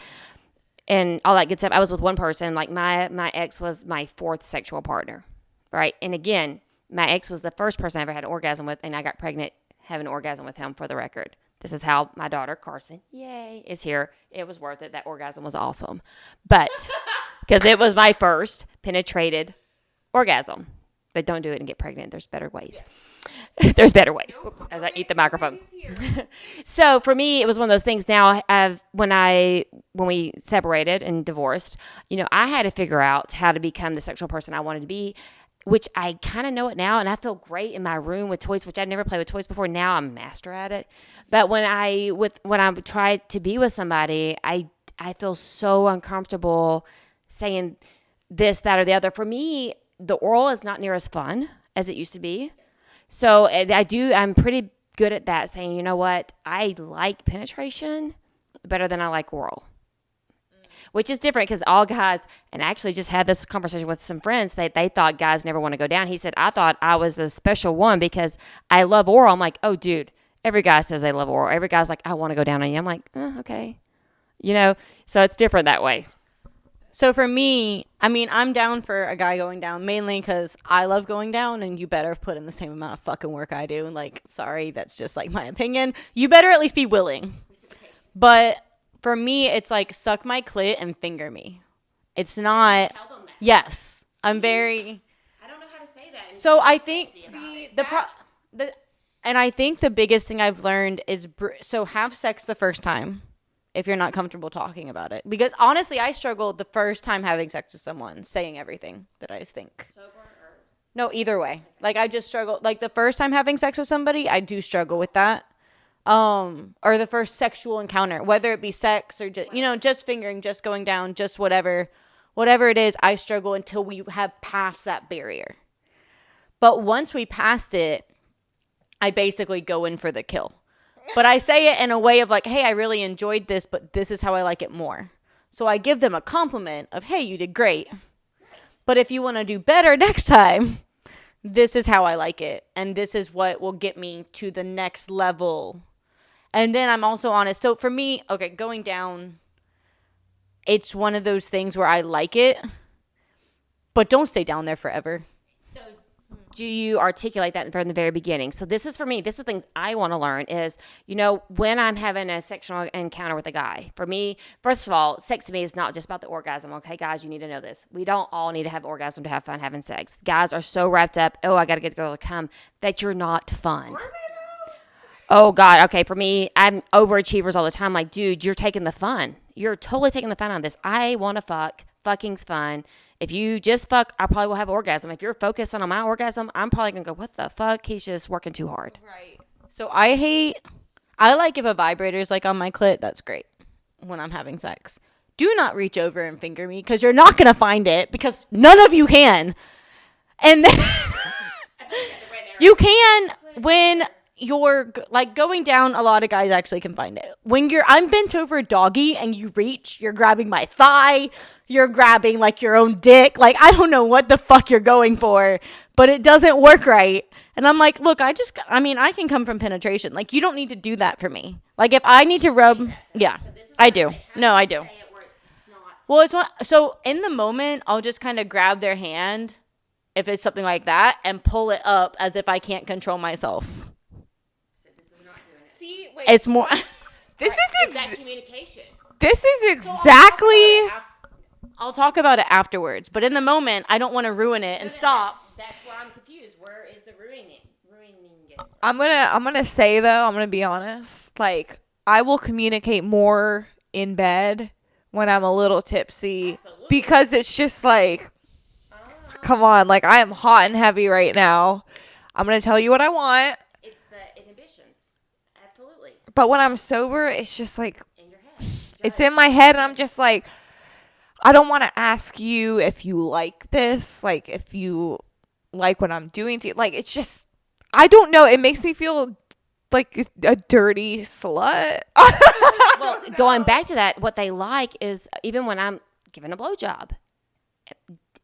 and all that good stuff. I was with one person. Like my ex was my fourth sexual partner, right? And again, my ex was the first person I ever had an orgasm with, and I got pregnant having an orgasm with him, for the record. This is how my daughter, Carson, yay, is here. It was worth it. That orgasm was awesome. But because it was my first penetrated orgasm. But don't do it and get pregnant. There's better ways. There's better ways. As I eat the microphone. So for me, it was one of those things. Now, when we separated and divorced, I had to figure out how to become the sexual person I wanted to be, which I kind of know it now, and I feel great in my room with toys, which I'd never played with toys before. Now I'm a master at it. But when I try to be with somebody, I feel so uncomfortable saying this, that, or the other. For me, the oral is not near as fun as it used to be. So I'm pretty good at that, saying, you know what, I like penetration better than I like oral. Which is different because all guys, and I actually just had this conversation with some friends, they thought guys never want to go down. He said, I thought I was the special one because I love oral. I'm like, oh, dude, every guy says they love oral. Every guy's like, I want to go down on you. I'm like, okay. So it's different that way. So for me, I'm down for a guy going down mainly because I love going down, and you better put in the same amount of fucking work I do. And sorry, that's just my opinion. You better at least be willing. But for me, it's suck my clit and finger me. It's not. Tell them that. Yes, I'm very. I don't know how to say that. So I think and I think the biggest thing I've learned is have sex the first time if you're not comfortable talking about it. Because honestly, I struggled the first time having sex with someone, saying everything that I think. Sober or? No, either way. I just struggle. The first time having sex with somebody, I do struggle with that. Or the first sexual encounter, whether it be sex or just, just fingering, just going down, just whatever it is, I struggle until we have passed that barrier. But once we passed it, I basically go in for the kill. But I say it in a way of hey, I really enjoyed this, but this is how I like it more. So I give them a compliment of, hey, you did great. But if you want to do better next time, this is how I like it. And this is what will get me to the next level. And then I'm also honest. So for me, okay, going down, it's one of those things where I like it, but don't stay down there forever. So do you articulate that from the very beginning? So this is for me. This is things I want to learn is, when I'm having a sexual encounter with a guy. For me, first of all, sex to me is not just about the orgasm. Okay, guys, you need to know this. We don't all need to have orgasm to have fun having sex. Guys are so wrapped up, I got to get the girl to come, that you're not fun. Oh, God. Okay, for me, I'm overachievers all the time. Dude, you're taking the fun. You're totally taking the fun out of this. I want to fuck. Fucking's fun. If you just fuck, I probably will have orgasm. If you're focused on my orgasm, I'm probably going to go, what the fuck? He's just working too hard. Right. So I like if a vibrator's on my clit, that's great when I'm having sex. Do not reach over and finger me because you're not going to find it because none of you can. And then you can when you're going down. A lot of guys actually can find it when I'm bent over doggy and you reach, you're grabbing my thigh, you're grabbing your own dick. I don't know what the fuck you're going for, but it doesn't work right. And I'm look, I can come from penetration. You don't need to do that for me. If I need to rub, yeah, I do. No, I do. Well, it's not. So in the moment, I'll just kind of grab their hand if it's something like that and pull it up as if I can't control myself. See, wait. It's more. This is that communication. This is exactly. I'll talk about it afterwards, but in the moment, I don't want to ruin it and stop. That's where I'm confused. Where is the ruining it? I'm gonna say though, I'm gonna be honest. I will communicate more in bed when I'm a little tipsy. Absolutely. Because it's just come on, I am hot and heavy right now. I'm gonna tell you what I want. It's the inhibitions. Absolutely. But when I'm sober, it's just in your head. It's in my head, and I'm just I don't want to ask you if you like this, if you like what I'm doing to you. It's just, I don't know. It makes me feel like a dirty slut. Well, going back to that, what they like is even when I'm giving a blowjob.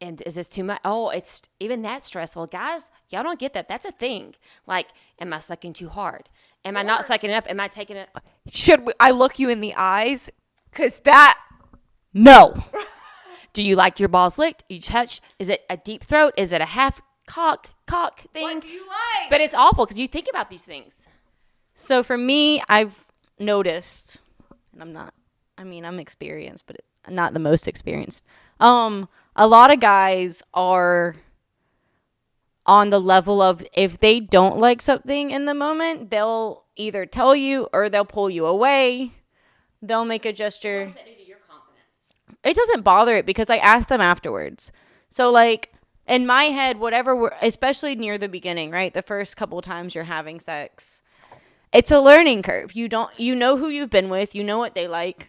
And is this too much? Oh, it's even that stressful. Guys, y'all don't get that. That's a thing. Am I sucking too hard? Am I not sucking enough? Am I taking it? Should I look you in the eyes? Because that No. Do you like your balls licked? You touch? Is it a deep throat? Is it a half cock thing? What do you like? But it's awful because you think about these things. So for me, I've noticed, and I'm experienced, but not the most experienced. A lot of guys are on the level of if they don't like something in the moment, they'll either tell you or they'll pull you away. They'll make a gesture. What does that do to your confidence? It doesn't bother it because I ask them afterwards. So like in my head, especially near the beginning, right? The first couple times you're having sex, it's a learning curve. You know who you've been with, you know what they like.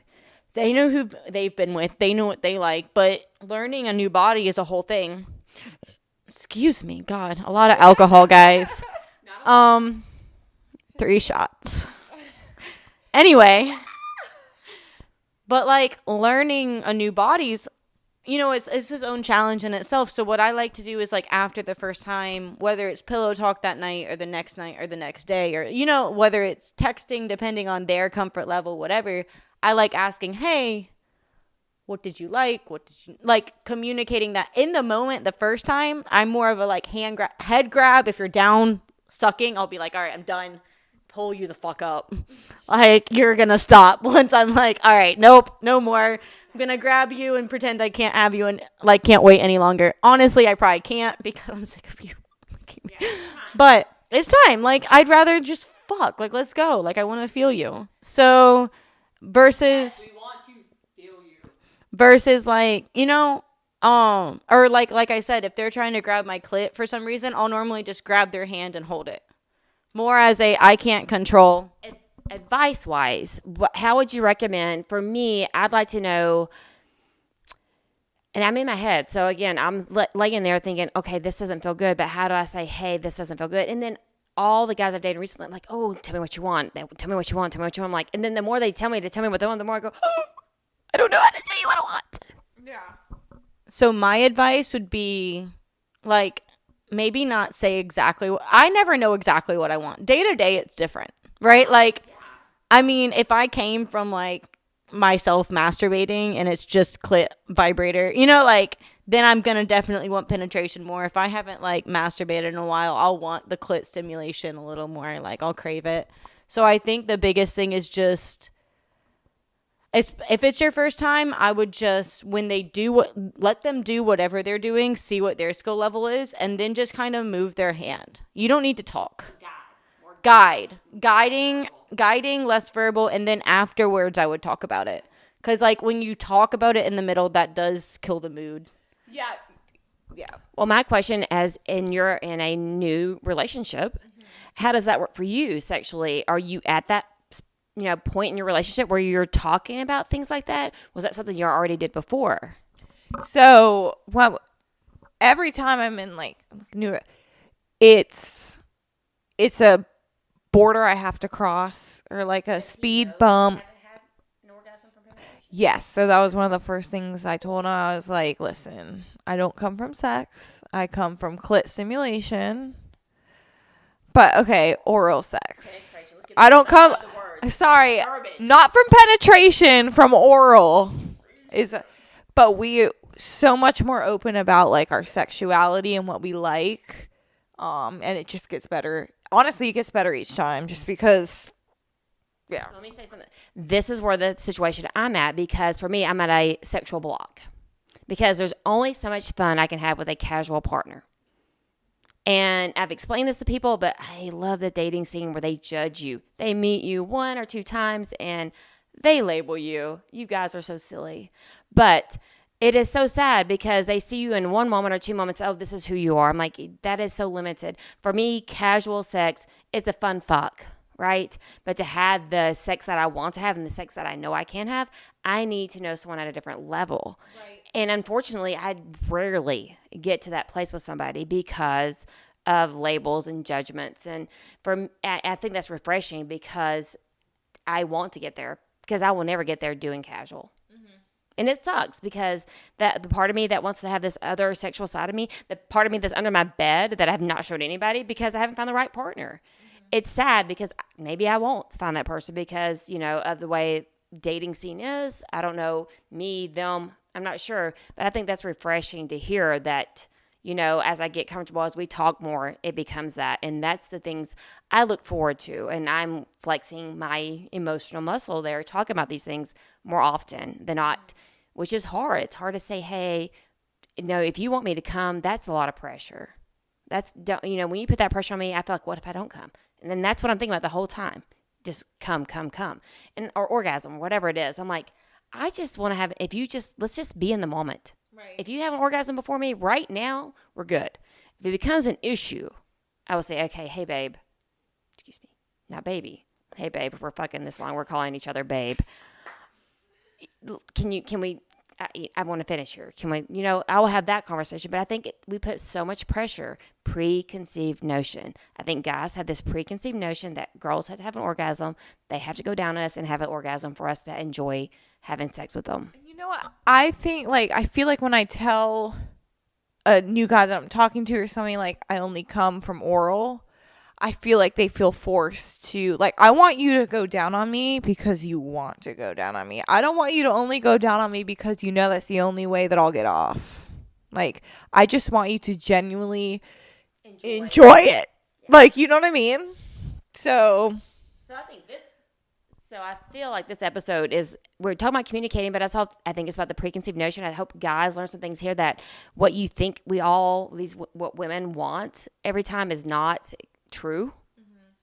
They know who they've been with, they know what they like, but learning a new body is a whole thing. Excuse me, God, a lot of alcohol, guys. 3 shots. Anyway, but like learning a new body's, it's his own challenge in itself. So what I like to do is like after the first time, whether it's pillow talk that night or the next night or the next day, or, whether it's texting, depending on their comfort level, whatever, I like asking, hey, what did you like? What did you like? Communicating that in the moment. The first time, I'm more of a like head grab. If you're down sucking, I'll be like, all right, I'm done. Pull you the fuck up. Like, you're gonna stop once I'm like, all right, nope, no more. I'm gonna grab you and pretend I can't have you and like can't wait any longer. Honestly, I probably can't because I'm sick of you. But it's time. Like, I'd rather just fuck. Like, let's go. Like, I want to feel you. So versus We want to feel you. versus like, or like I said, if they're trying to grab my clit for some reason, I'll normally just grab their hand and hold it. More as I can't control. Advice wise, how would you recommend? For me, I'd like to know, and I'm in my head. So again, I'm laying there thinking, okay, this doesn't feel good, but how do I say, hey, this doesn't feel good? And then all the guys I've dated recently, I'm like, oh, tell me what you want. Tell me what you want. Tell me what you want. I'm like, and then the more they tell me what they want, the more I go, oh, I don't know how to tell you what I want. Yeah. So my advice would be like, maybe not say exactly I never know exactly what I want. Day to day, it's different, right? Like, I mean, if I came from like myself masturbating and it's just clit vibrator, then I'm going to definitely want penetration more. If I haven't like masturbated in a while, I'll want the clit stimulation a little more. Like, I'll crave it. So I think the biggest thing is just, if it's your first time, I would just, when they let them do whatever they're doing, see what their skill level is, and then just kind of move their hand. You don't need to talk. Guiding, less verbal, and then afterwards I would talk about it. Because like when you talk about it in the middle, that does kill the mood. Yeah. Well, my question as you're in a new relationship, how does that work for you sexually? Are you at that point in your relationship where you're talking about things like that? Was that something you already did before? So, every time I'm in like new, it's a border I have to cross or like a speed bump. Yes. So that was one of the first things I told him. I was like, listen, I don't come from sex. I come from clit stimulation. But okay, oral sex. I don't come. Sorry, not from penetration, from oral. But we so much more open about like our sexuality and what we like. And it just gets better. Honestly, it gets better each time just because. Yeah. Let me say something. This is where the situation I'm at, because for me, I'm at a sexual block because there's only so much fun I can have with a casual partner. And I've explained this to people, but I love the dating scene where they judge you. They meet you 1 or 2 times and they label you. You guys are so silly. But it is so sad because they see you in 1 moment or 2 moments. Oh, this is who you are. I'm like, that is so limited. For me, casual sex is a fun fuck, right? But to have the sex that I want to have and the sex that I know I can have, I need to know someone at a different level. Right. And unfortunately, I rarely get to that place with somebody because of labels and judgments. And I think that's refreshing because I want to get there, because I will never get there doing casual. And it sucks because the part of me that wants to have this other sexual side of me, the part of me that's under my bed that I have not showed anybody because I haven't found the right partner. It's sad because maybe I won't find that person because, of the way dating scene is. I don't know, me, them, I'm not sure. But I think that's refreshing to hear that, you know, as I get comfortable, as we talk more, it becomes that. And that's the things I look forward to. And I'm flexing my emotional muscle there, talking about these things more often than not, which is hard. It's hard to say, hey, you know, if you want me to come, that's a lot of pressure. That's, you know, when you put that pressure on me, I feel like, what if I don't come? And then that's what I'm thinking about the whole time. Just come. And, or orgasm, whatever it is. I'm like, I just want to have, let's just be in the moment. Right. If you have an orgasm before me right now, we're good. If it becomes an issue, I will say, okay, hey, babe. Excuse me. Not baby. Hey, babe, if we're fucking this long, we're calling each other babe. I want to finish here. Can we, you know, I will have that conversation. But I think we put so much pressure, preconceived notion. I think guys have this preconceived notion that girls have to have an orgasm. They have to go down on us and have an orgasm for us to enjoy having sex with them. You know what? I think, like, I feel like when I tell a new guy that I'm talking to or something, like, I only come from oral, I feel like they feel forced to, like, I want you to go down on me because you want to go down on me. I don't want you to only go down on me because you know that's the only way that I'll get off. Like, I just want you to genuinely enjoy it. Yeah. Like, you know what I mean? So I feel like this episode is, we're talking about communicating, but I think it's about the preconceived notion. I hope guys learn some things here, that what you think what women want every time is not true.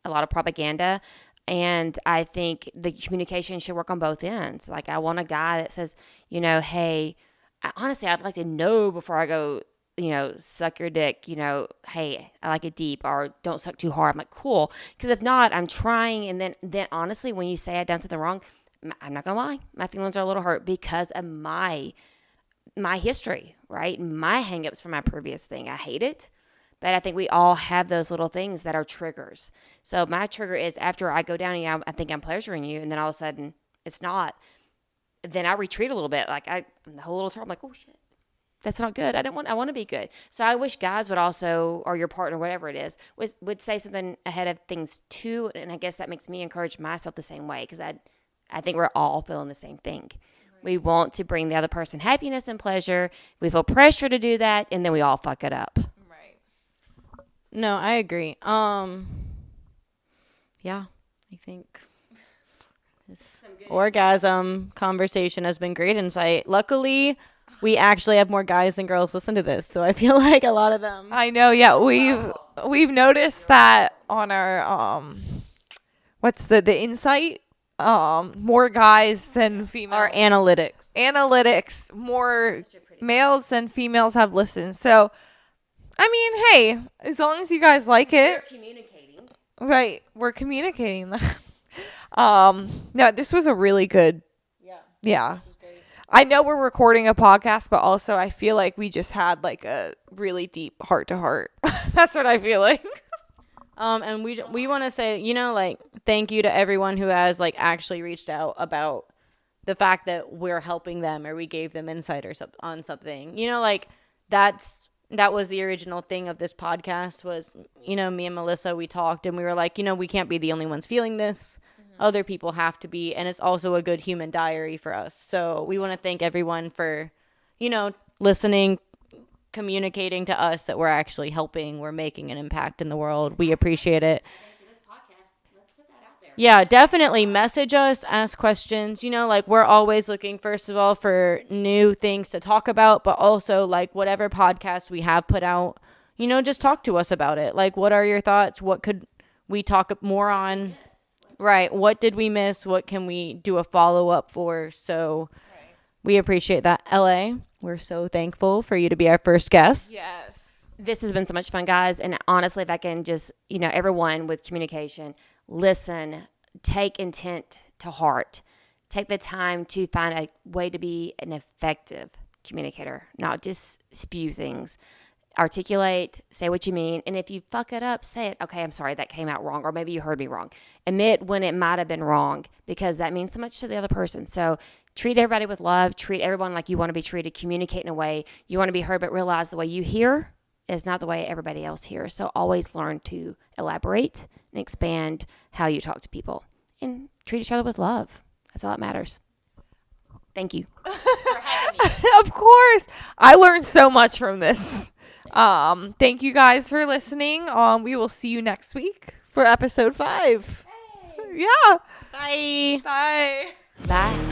A lot of propaganda. And I think the communication should work on both ends. Like, I want a guy that says, you know, hey, honestly, I'd like to know before I go, you know, suck your dick, you know, hey, I like it deep, or don't suck too hard. I'm like, cool. Because if not, I'm trying. And then honestly, when you say I've done something wrong, I'm not going to lie. My feelings are a little hurt because of my history, right? My hangups from my previous thing. I hate it. But I think we all have those little things that are triggers. So my trigger is after I go down and I think I'm pleasuring you, and then all of a sudden it's not, then I retreat a little bit. Like, the whole little time, I'm like, oh shit, that's not good. I want to be good. So I wish guys would also, or your partner, whatever it is, would say something ahead of things too. And I guess that makes me encourage myself the same way, because I think we're all feeling the same thing. We want to bring the other person happiness and pleasure. We feel pressure to do that, and then we all fuck it up. No, I agree. Yeah, I think this orgasm conversation has been great insight. Luckily, we actually have more guys than girls listen to this, so I feel like a lot of them. I know. Yeah, we've noticed that on our what's the insight? More guys than females. Our analytics, more males than females have listened. So, I mean, hey, as long as you guys like it. We're communicating. Right. We're communicating that. No, this was a really good. Yeah. This was great. I know we're recording a podcast, but also I feel like we just had like a really deep heart to heart. That's what I feel like. And we want to say, you know, like, thank you to everyone who has like actually reached out about the fact that we're helping them, or we gave them insight on something. You know, like, that was the original thing of this podcast was, you know, me and Melissa, we talked and we were like, you know, we can't be the only ones feeling this. Mm-hmm. Other people have to be. And it's also a good human diary for us. So we want to thank everyone for, you know, listening, communicating to us that we're actually helping. We're making an impact in the world. We appreciate it. Yeah, definitely message us, ask questions. You know, like, we're always looking, first of all, for new things to talk about, but also, like, whatever podcast we have put out, you know, just talk to us about it. Like, what are your thoughts? What could we talk more on? Yes. Right. What did we miss? What can we do a follow-up for? So we appreciate that. LA, we're so thankful for you to be our first guest. Yes. This has been so much fun, guys. And honestly, if I can just, you know, everyone with communication, listen, take intent to heart. Take the time to find a way to be an effective communicator, not just spew things. Articulate, say what you mean. And if you fuck it up, say it. Okay, I'm sorry, that came out wrong. Or maybe you heard me wrong. Admit when it might have been wrong, because that means so much to the other person. So treat everybody with love. Treat everyone like you want to be treated. Communicate in a way you want to be heard, but realize the way you hear is not the way everybody else hears. So always learn to elaborate and expand how you talk to people, and treat each other with love. That's all that matters. Thank you. Of course. I learned so much from this. Thank you guys for listening. We will see you next week for episode 5. Yeah. Bye. Bye. Bye.